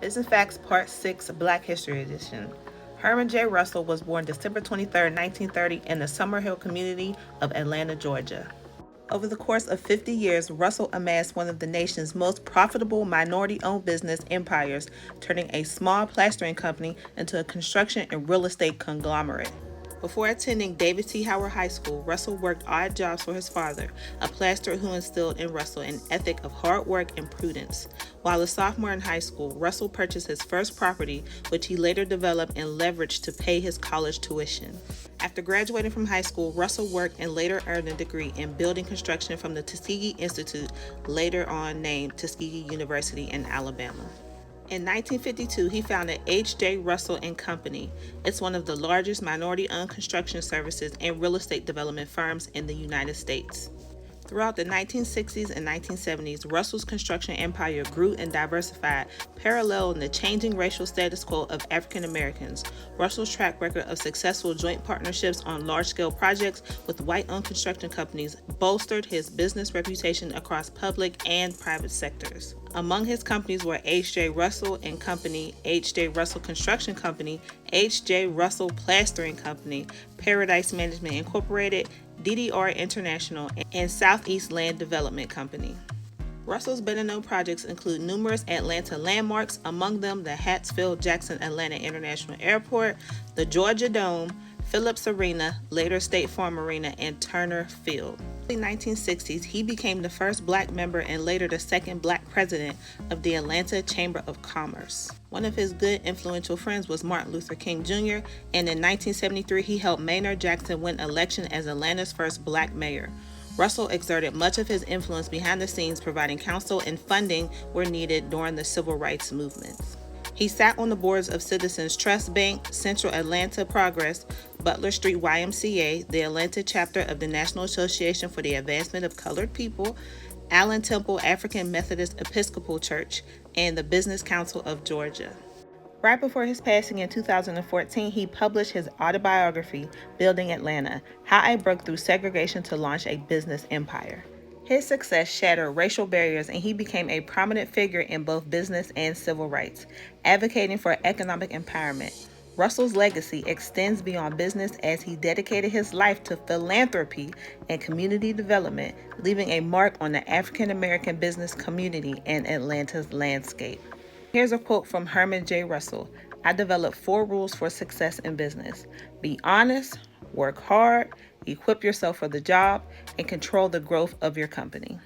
Business Facts Part 6 Black History Edition. Herman J. Russell was born December 23, 1930 in the Summerhill community of Atlanta, Georgia. Over the course of 50 years, Russell amassed one of the nation's most profitable minority-owned business empires, turning a small plastering company into a construction and real estate conglomerate. Before attending David T. Howard High School, Russell worked odd jobs for his father, a plasterer who instilled in Russell an ethic of hard work and prudence. While a sophomore in high school, Russell purchased his first property, which he later developed and leveraged to pay his college tuition. After graduating from high school, Russell worked and later earned a degree in building construction from the Tuskegee Institute, later on named Tuskegee University in Alabama. In 1952, he founded H.J. Russell and Company. It's one of the largest minority-owned construction services and real estate development firms in the United States. Throughout the 1960s and 1970s, Russell's construction empire grew and diversified, paralleling the changing racial status quo of African Americans. Russell's track record of successful joint partnerships on large-scale projects with white-owned construction companies bolstered his business reputation across public and private sectors. Among his companies were H.J. Russell and Company, H.J. Russell Construction Company, H.J. Russell Plastering Company, Paradise Management Incorporated, DDR International, and Southeast Land Development Company. Russell's better-known projects include numerous Atlanta landmarks, among them the Hatfield-Jackson Atlanta International Airport, the Georgia Dome, Phillips Arena, later State Farm Arena, and Turner Field. In the 1960s, he became the first black member and later the second black president of the Atlanta Chamber of Commerce. One of his good influential friends was Martin Luther King Jr., and in 1973 he helped Maynard Jackson win election as Atlanta's first black mayor. Russell exerted much of his influence behind the scenes, providing counsel and funding where needed during the civil rights movements. He sat on the boards of Citizens Trust Bank, Central Atlanta Progress, Butler Street YMCA, the Atlanta chapter of the National Association for the Advancement of Colored People, Allen Temple African Methodist Episcopal Church, and the Business Council of Georgia. Right before his passing in 2014, he published his autobiography, Building Atlanta: How I Broke Through Segregation to Launch a Business Empire. His success shattered racial barriers, and he became a prominent figure in both business and civil rights, advocating for economic empowerment. Russell's legacy extends beyond business as he dedicated his life to philanthropy and community development, leaving a mark on the African American business community and Atlanta's landscape. Here's a quote from Herman J. Russell. I developed 4 rules for success in business. Be honest, work hard, equip yourself for the job, and control the growth of your company.